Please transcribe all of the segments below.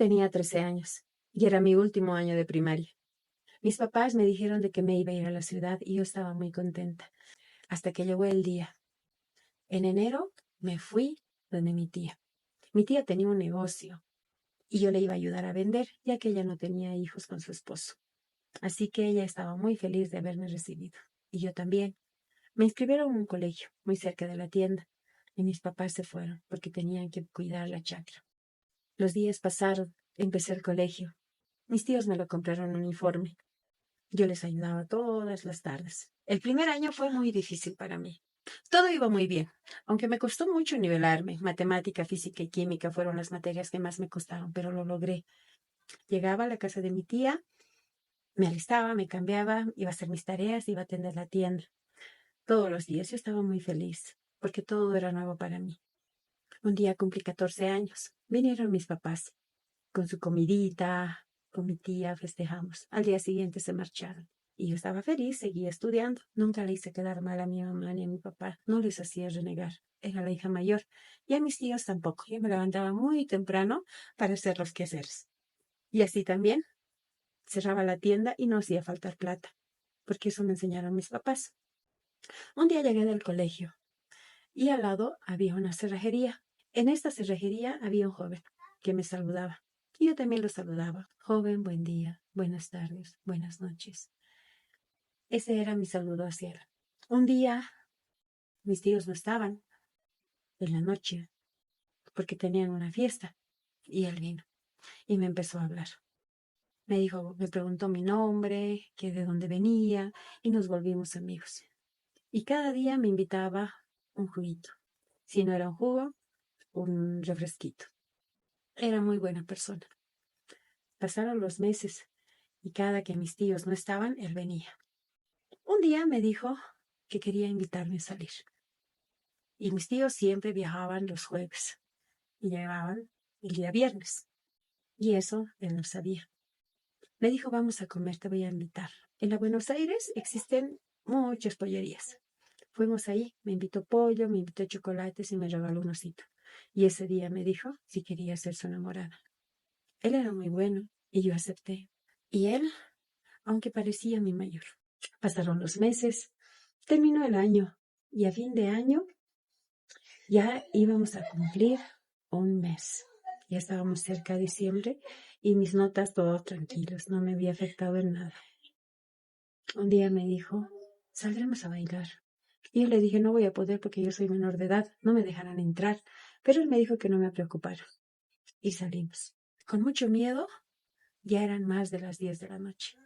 Tenía 13 años y era mi último año de primaria. Mis papás me dijeron de que me iba a ir a la ciudad y yo estaba muy contenta, hasta que llegó el día. En enero me fui donde mi tía. Mi tía tenía un negocio y yo le iba a ayudar a vender, ya que ella no tenía hijos con su esposo. Así que ella estaba muy feliz de haberme recibido. Y yo también. Me inscribieron en un colegio muy cerca de la tienda y mis papás se fueron porque tenían que cuidar la chacra. Los días pasaron, empecé el colegio. Mis tíos me lo compraron un uniforme. Yo les ayudaba todas las tardes. El primer año fue muy difícil para mí. Todo iba muy bien, aunque me costó mucho nivelarme. Matemática, física y química fueron las materias que más me costaron, pero lo logré. Llegaba a la casa de mi tía, me alistaba, me cambiaba, iba a hacer mis tareas, iba a atender la tienda. Todos los días yo estaba muy feliz, porque todo era nuevo para mí. Un día cumplí 14 años. Vinieron mis papás con su comidita, con mi tía, festejamos. Al día siguiente se marcharon. Y yo estaba feliz, seguía estudiando. Nunca le hice quedar mal a mi mamá ni a mi papá. No les hacía renegar. Era la hija mayor. Y a mis tíos tampoco. Yo me levantaba muy temprano para hacer los quehaceres. Y así también cerraba la tienda y no hacía faltar plata, porque eso me enseñaron mis papás. Un día llegué del colegio y al lado había una cerrajería. En esta cerrajería había un joven que me saludaba. Y yo también lo saludaba. Joven, buen día, buenas tardes, buenas noches. Ese era mi saludo hacia él. Un día mis tíos no estaban en la noche porque tenían una fiesta y él vino y me empezó a hablar. Me dijo, me preguntó mi nombre, que de dónde venía y nos volvimos amigos. Y cada día me invitaba un juguito. Si no era un jugo, un refresquito. Era muy buena persona. Pasaron los meses y cada que mis tíos no estaban, él venía. Un día me dijo que quería invitarme a salir. Y mis tíos siempre viajaban los jueves y llegaban el día viernes. Y eso él no sabía. Me dijo, vamos a comer, te voy a invitar. En la Buenos Aires existen muchas pollerías. Fuimos ahí, me invitó pollo, me invitó chocolates y me regaló un osito. Y ese día me dijo si quería ser su enamorada. Él era muy bueno y yo acepté. Y él, aunque parecía mi mayor. Pasaron los meses, terminó el año y a fin de año ya íbamos a cumplir un mes. Ya estábamos cerca de diciembre y mis notas todo tranquilas, no me había afectado en nada. Un día me dijo, saldremos a bailar. Y yo le dije, no voy a poder porque yo soy menor de edad, no me dejarán entrar. Pero él me dijo que no me preocupara. Y salimos. Con mucho miedo, ya eran más de las 10 de la noche.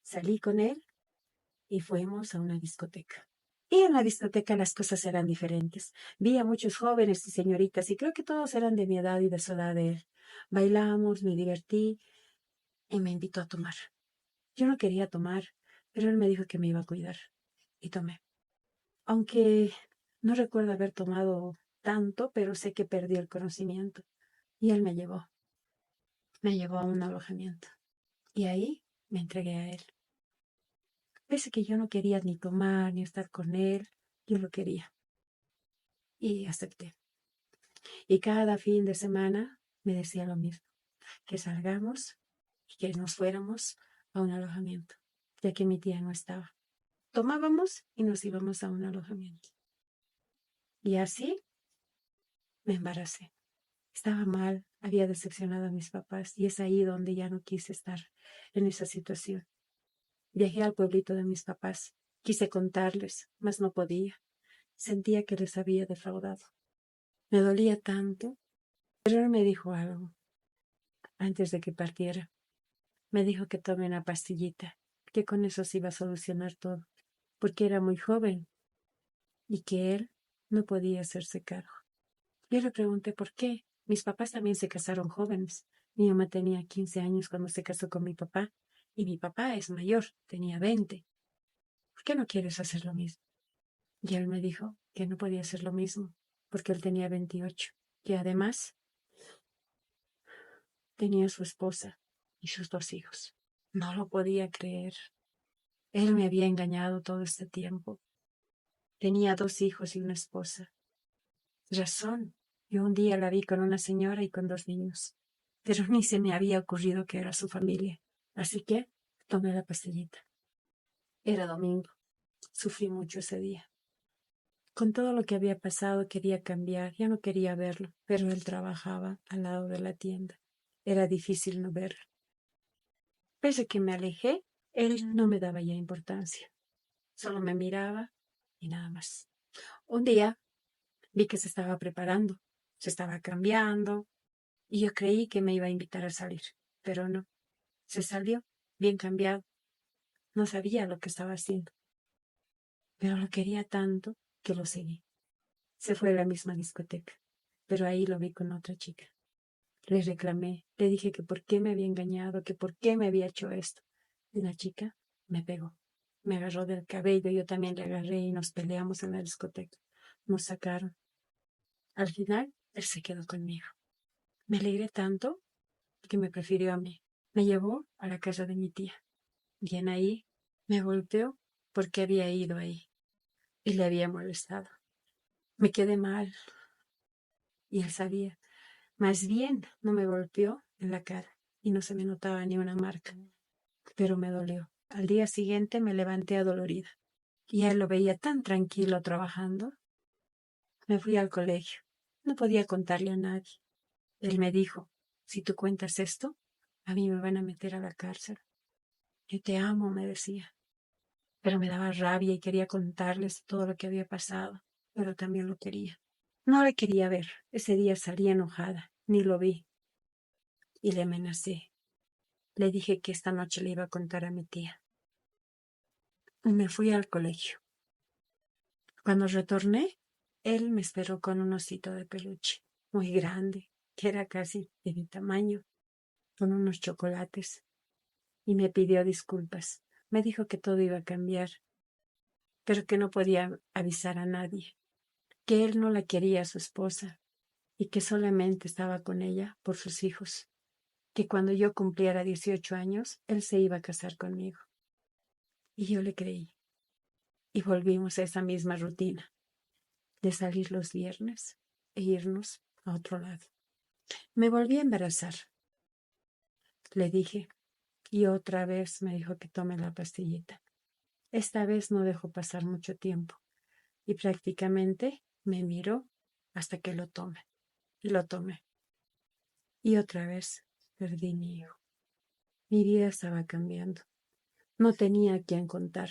Salí con él y fuimos a una discoteca. Y en la discoteca las cosas eran diferentes. Vi a muchos jóvenes y señoritas y creo que todos eran de mi edad y de su edad de él. Bailamos, me divertí y me invitó a tomar. Yo no quería tomar, pero él me dijo que me iba a cuidar y tomé. Aunque no recuerdo haber tomado tanto, pero sé que perdí el conocimiento. Y él me llevó a un alojamiento. Y ahí me entregué a él. Pese que yo no quería ni tomar ni estar con él, yo lo quería. Y acepté. Y cada fin de semana me decía lo mismo, que salgamos y que nos fuéramos a un alojamiento, ya que mi tía no estaba. Tomábamos y nos íbamos a un alojamiento. Y así me embaracé. Estaba mal, había decepcionado a mis papás y es ahí donde ya no quise estar en esa situación. Viajé al pueblito de mis papás. Quise contarles, mas no podía. Sentía que les había defraudado. Me dolía tanto, pero él me dijo algo antes de que partiera. Me dijo que tome una pastillita, que con eso se iba a solucionar todo, porque era muy joven y que él no podía hacerse cargo. Yo le pregunté por qué. Mis papás también se casaron jóvenes. Mi mamá tenía 15 años cuando se casó con mi papá y mi papá es mayor, tenía 20. ¿Por qué no quieres hacer lo mismo? Y él me dijo que no podía hacer lo mismo porque él tenía 28 y además tenía su esposa y sus 2 hijos. No lo podía creer. Él me había engañado todo este tiempo. Tenía 2 hijos y una esposa. Razón. Yo un día la vi con una señora y con 2 niños. pero ni se me había ocurrido que era su familia. Así que tomé la pastillita. Era domingo. Sufrí mucho ese día. Con todo lo que había pasado quería cambiar, ya no quería verlo, pero él trabajaba al lado de la tienda. Era difícil no verlo. Pese a que me alejé, él no me daba ya importancia. Solo me miraba y nada más. Un día vi que se estaba preparando, se estaba cambiando, y yo creí que me iba a invitar a salir, pero no. Se salió, bien cambiado. No sabía lo que estaba haciendo, pero lo quería tanto que lo seguí. Se fue a la misma discoteca, pero ahí lo vi con otra chica. Le reclamé, le dije que por qué me había engañado, que por qué me había hecho esto. Y la chica me pegó, me agarró del cabello, yo también le agarré y nos peleamos en la discoteca. Nos sacaron. Al final, él se quedó conmigo. Me alegré tanto que me prefirió a mí. Me llevó a la casa de mi tía. Bien ahí, me golpeó porque había ido ahí y le había molestado. Me quedé mal y él sabía. Más bien, no me golpeó en la cara y no se me notaba ni una marca, pero me dolió. Al día siguiente me levanté adolorida y él lo veía tan tranquilo trabajando. Me fui al colegio. No podía contarle a nadie. Él me dijo, si tú cuentas esto, a mí me van a meter a la cárcel. Yo te amo, me decía. Pero me daba rabia y quería contarles todo lo que había pasado, pero también lo quería. No le quería ver. Ese día salí enojada, ni lo vi, y le amenacé. Le dije que esta noche le iba a contar a mi tía. Y me fui al colegio. Cuando retorné, él me esperó con un osito de peluche, muy grande, que era casi de mi tamaño, con unos chocolates, y me pidió disculpas. Me dijo que todo iba a cambiar, pero que no podía avisar a nadie, que él no la quería a su esposa y que solamente estaba con ella por sus hijos, que cuando yo cumpliera 18 años, él se iba a casar conmigo. Y yo le creí. Y volvimos a esa misma rutina de salir los viernes e irnos a otro lado. Me volví a embarazar, le dije, y otra vez me dijo que tome la pastillita. Esta vez no dejó pasar mucho tiempo y prácticamente me miró hasta que lo tome. Y lo tomé. Y otra vez perdí mi hijo. Mi vida estaba cambiando. No tenía a quién contar.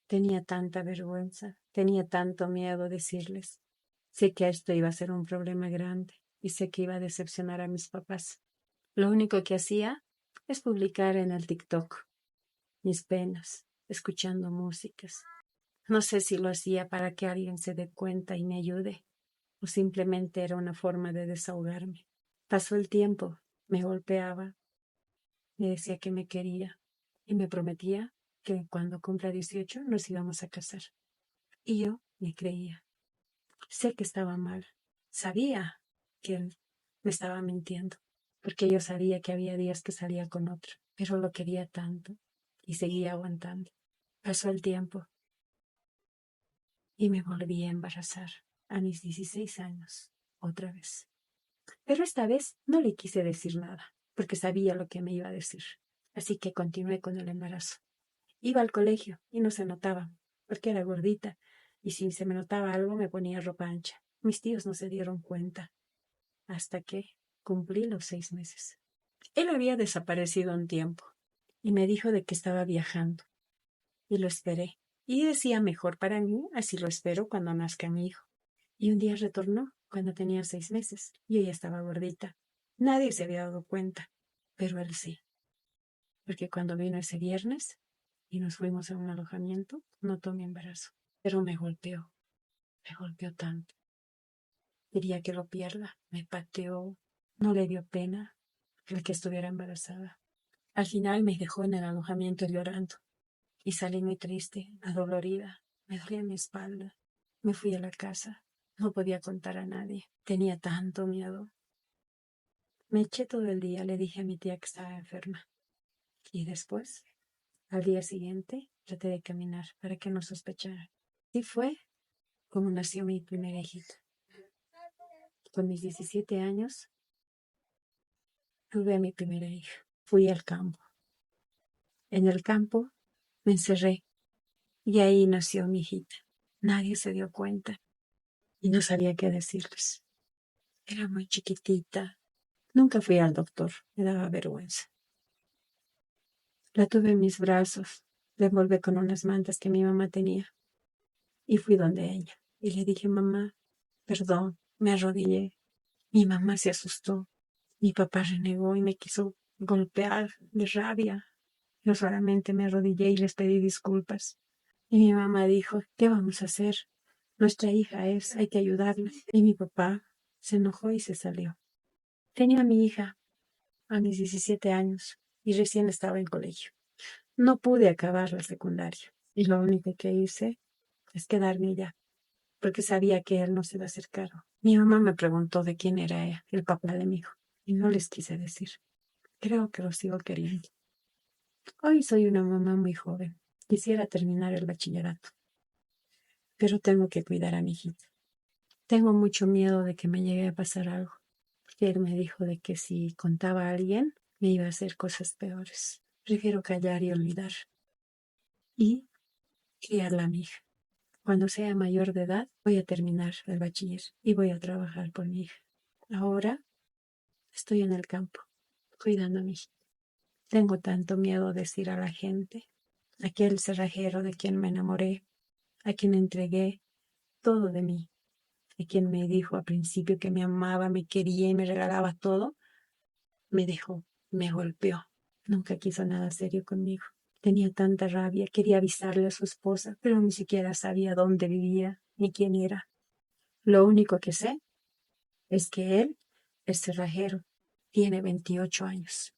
Tenía tanta vergüenza, tenía tanto miedo a decirles. Sé que esto iba a ser un problema grande y sé que iba a decepcionar a mis papás. Lo único que hacía es publicar en el TikTok mis penas, escuchando músicas. No sé si lo hacía para que alguien se dé cuenta y me ayude, o simplemente era una forma de desahogarme. Pasó el tiempo, me golpeaba, me decía que me quería y me prometía que cuando cumpla 18 nos íbamos a casar. Y yo le creía. Sé que estaba mal. Sabía que él me estaba mintiendo, porque yo sabía que había días que salía con otro, pero lo quería tanto y seguía aguantando. Pasó el tiempo y me volví a embarazar a mis 16 años, otra vez. Pero esta vez no le quise decir nada, porque sabía lo que me iba a decir. Así que continué con el embarazo. Iba al colegio y no se notaba, porque era gordita, y si se me notaba algo me ponía ropa ancha. Mis tíos no se dieron cuenta, hasta que cumplí los 6 meses. Él había desaparecido un tiempo, y me dijo de que estaba viajando, y lo esperé. Y decía mejor para mí, así lo espero cuando nazca mi hijo. Y un día retornó, cuando tenía 6 meses, y ella estaba gordita. Nadie se había dado cuenta, pero él sí, porque cuando vino ese viernes y nos fuimos a un alojamiento, notó mi embarazo, pero me golpeó tanto. Quería que lo pierda, me pateó, no le dio pena el que estuviera embarazada. Al final me dejó en el alojamiento llorando y salí muy triste, adolorida, me dolía mi espalda. Me fui a la casa, no podía contar a nadie, tenía tanto miedo. Me eché todo el día, le dije a mi tía que estaba enferma y después, al día siguiente, traté de caminar para que no sospechara. Y fue como nació mi primera hijita. Con mis 17 años tuve a mi primera hija. Fui al campo. En el campo me encerré y ahí nació mi hijita. Nadie se dio cuenta y no sabía qué decirles. Era muy chiquitita. Nunca fui al doctor, me daba vergüenza. La tuve en mis brazos, la envolví con unas mantas que mi mamá tenía y fui donde ella. Y le dije, mamá, perdón, me arrodillé. Mi mamá se asustó. Mi papá renegó y me quiso golpear de rabia. Yo solamente me arrodillé y les pedí disculpas. Y mi mamá dijo, ¿qué vamos a hacer? Nuestra hija es, hay que ayudarla. Y mi papá se enojó y se salió. Tenía a mi hija a mis 17 años y recién estaba en colegio. No pude acabar la secundaria y lo único que hice es quedarme allá, porque sabía que él no se iba a acercar. Mi mamá me preguntó de quién era él, el papá de mi hijo, y no les quise decir. Creo que lo sigo queriendo. Hoy soy una mamá muy joven. Quisiera terminar el bachillerato, pero tengo que cuidar a mi hijita. Tengo mucho miedo de que me llegue a pasar algo, porque él me dijo de que si contaba a alguien, me iba a hacer cosas peores. Prefiero callar y olvidar y criarla a mi hija. Cuando sea mayor de edad, voy a terminar el bachiller y voy a trabajar por mi hija. Ahora estoy en el campo, cuidando a mi hija. Tengo tanto miedo de decir a la gente, aquel cerrajero de quien me enamoré, a quien entregué todo de mí, a quien me dijo al principio que me amaba, me quería y me regalaba todo, me dejó, me golpeó. Nunca quiso nada serio conmigo. Tenía tanta rabia, quería avisarle a su esposa, pero ni siquiera sabía dónde vivía ni quién era. Lo único que sé es que él es cerrajero, tiene 28 años,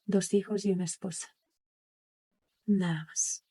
2 hijos y una esposa. Nada más.